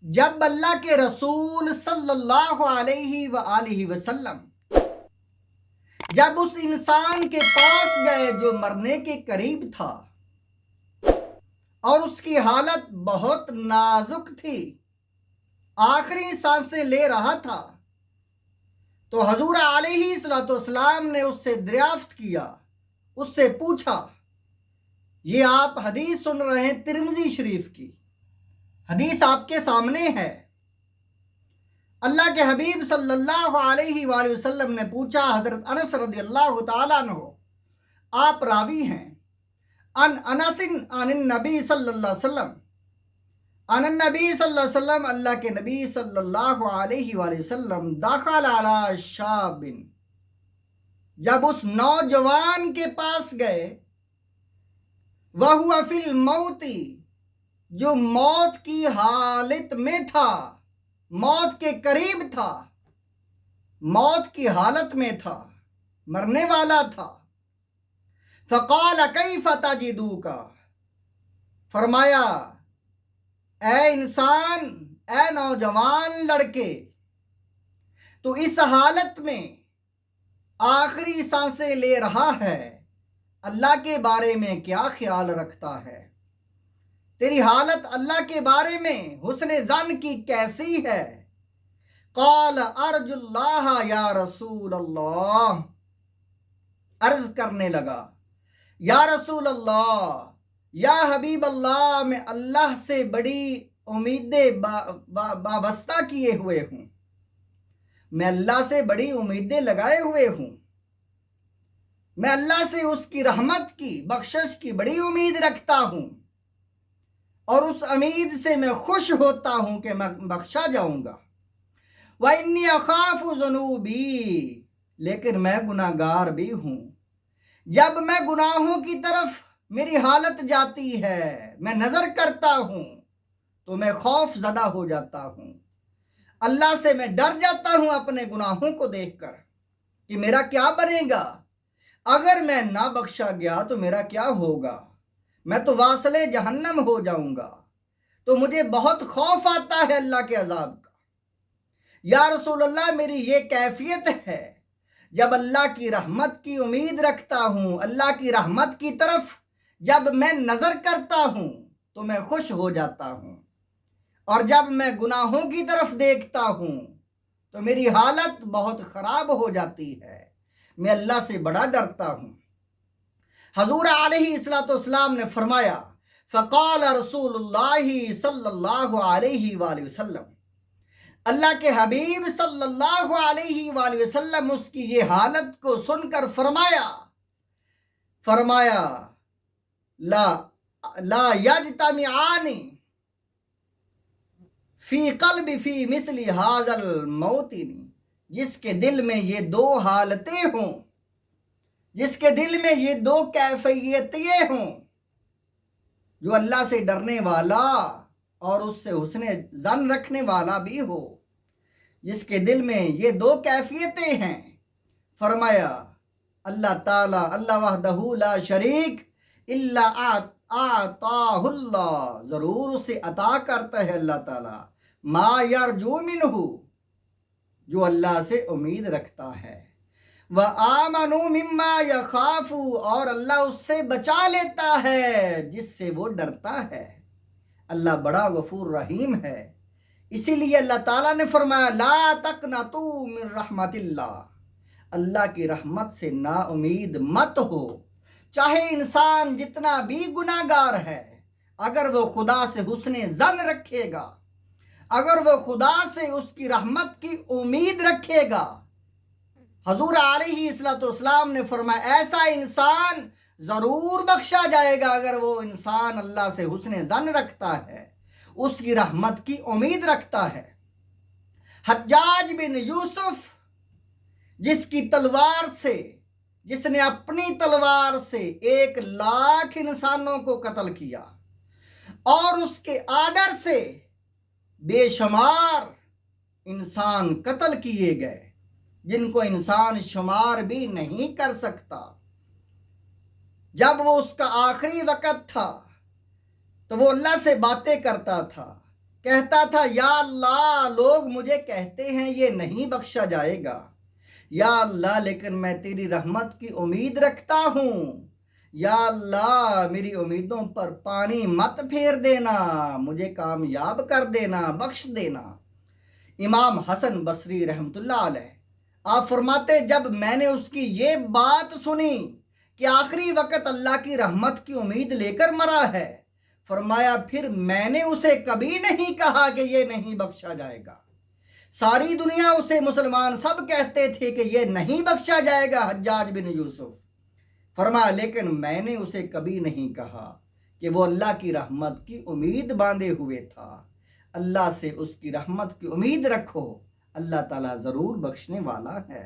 جب اللہ کے رسول صلی اللہ علیہ وآلہ وسلم جب اس انسان کے پاس گئے جو مرنے کے قریب تھا اور اس کی حالت بہت نازک تھی، آخری سانسیں لے رہا تھا، تو حضور علیہ الصلوۃ والسلام نے اس سے دریافت کیا، اس سے پوچھا، یہ آپ حدیث سن رہے ہیں ترمذی شریف کی حدیث آپ کے سامنے ہے۔ اللہ کے حبیب صلی اللہ علیہ وآلہ وسلم نے پوچھا، حضرت انس رضی اللہ تعالیٰ عنہ آپ راوی ہیں، ان انس عن النبی صلی اللہ علیہ وسلم، ان النبی صلی اللہ علیہ وسلم، اللہ کے نبی صلی اللہ علیہ وآلہ وسلم داخل علی شاب، جب اس نوجوان کے پاس گئے، وَهُوَ فِي الْمَوْتِ، جو موت کی حالت میں تھا، موت کے قریب تھا، موت کی حالت میں تھا، مرنے والا تھا۔ فَقَالَ كَيْفَ تَجِدُكَ، فرمایا، اے انسان، اے نوجوان لڑکے، تو اس حالت میں آخری سانسیں لے رہا ہے، اللہ کے بارے میں کیا خیال رکھتا ہے؟ تیری حالت اللہ کے بارے میں حسن ظن کی کیسی ہے؟ قال ارجو اللہ یا رسول اللہ، عرض کرنے لگا، یا رسول اللہ، یا حبیب اللہ، میں اللہ سے بڑی امیدیں وابستہ کیے ہوئے ہوں، میں اللہ سے بڑی امیدیں لگائے ہوئے ہوں، میں اللہ سے اس کی رحمت کی، بخشش کی بڑی امید رکھتا ہوں، اور اس امید سے میں خوش ہوتا ہوں کہ میں بخشا جاؤں گا۔ وَإِنِّي أَخَافُ ذُنُوبِي، لیکن میں گناہ گار بھی ہوں، جب میں گناہوں کی طرف میری حالت جاتی ہے، میں نظر کرتا ہوں تو میں خوف زدہ ہو جاتا ہوں، اللہ سے میں ڈر جاتا ہوں اپنے گناہوں کو دیکھ کر کہ میرا کیا بنے گا، اگر میں نہ بخشا گیا تو میرا کیا ہوگا، میں تو واصل جہنم ہو جاؤں گا، تو مجھے بہت خوف آتا ہے اللہ کے عذاب کا۔ یا رسول اللہ، میری یہ کیفیت ہے، جب اللہ کی رحمت کی امید رکھتا ہوں، اللہ کی رحمت کی طرف جب میں نظر کرتا ہوں تو میں خوش ہو جاتا ہوں، اور جب میں گناہوں کی طرف دیکھتا ہوں تو میری حالت بہت خراب ہو جاتی ہے، میں اللہ سے بڑا ڈرتا ہوں۔ حضور علیہ الصلوۃ والسلام نے فرمایا، فقال رسول اللہ صلی اللہ علیہ وآلہ وسلم، اللہ کے حبیب صلی اللہ علیہ وآلہ وسلم اس کی یہ حالت کو سن کر فرمایا لا یجتمعان فی قلب فی مثل ھذا الموت، جس کے دل میں یہ دو حالتیں ہوں، جس کے دل میں یہ دو کیفیتیں ہوں، جو اللہ سے ڈرنے والا اور اس سے حسن ظن رکھنے والا بھی ہو، جس کے دل میں یہ دو کیفیتیں ہیں، فرمایا اللہ تعالی، اللہ وحدہ لا شریک، الا اعطاہ اللہ، ضرور اسے عطا کرتا ہے اللہ تعالی، ما یرجو منہ، جو اللہ سے امید رکھتا ہے، وآمنوا مما یخاف، اور اللہ اس سے بچا لیتا ہے جس سے وہ ڈرتا ہے۔ اللہ بڑا غفور رحیم ہے، اسی لیے اللہ تعالیٰ نے فرمایا، لا تقنطوا من رحمت اللہ، اللہ کی رحمت سے نا امید مت ہو، چاہے انسان جتنا بھی گناہ گار ہے، اگر وہ خدا سے حسن ظن رکھے گا، اگر وہ خدا سے اس کی رحمت کی امید رکھے گا، حضور علیہ الصلوۃ والسلام نے فرمایا ایسا انسان ضرور بخشا جائے گا، اگر وہ انسان اللہ سے حسن ظن رکھتا ہے، اس کی رحمت کی امید رکھتا ہے۔ حجاج بن یوسف، جس کی تلوار سے، جس نے اپنی تلوار سے 1,00,000 انسانوں کو قتل کیا، اور اس کے آرڈر سے بے شمار انسان قتل کیے گئے، جن کو انسان شمار بھی نہیں کر سکتا، جب وہ اس کا آخری وقت تھا تو وہ اللہ سے باتیں کرتا تھا، کہتا تھا یا اللہ لوگ مجھے کہتے ہیں یہ نہیں بخشا جائے گا، یا اللہ لیکن میں تیری رحمت کی امید رکھتا ہوں، یا اللہ میری امیدوں پر پانی مت پھیر دینا، مجھے کامیاب کر دینا، بخش دینا۔ امام حسن بصری رحمۃ اللہ علیہ آپ فرماتے جب میں نے اس کی یہ بات سنی کہ آخری وقت اللہ کی رحمت کی امید لے کر مرا ہے، فرمایا پھر میں نے اسے کبھی نہیں کہا کہ یہ نہیں بخشا جائے گا۔ ساری دنیا اسے مسلمان سب کہتے تھے کہ یہ نہیں بخشا جائے گا حجاج بن یوسف، فرمایا لیکن میں نے اسے کبھی نہیں کہا کہ وہ اللہ کی رحمت کی امید باندھے ہوئے تھا۔ اللہ سے اس کی رحمت کی امید رکھو، اللہ تعالیٰ ضرور بخشنے والا ہے۔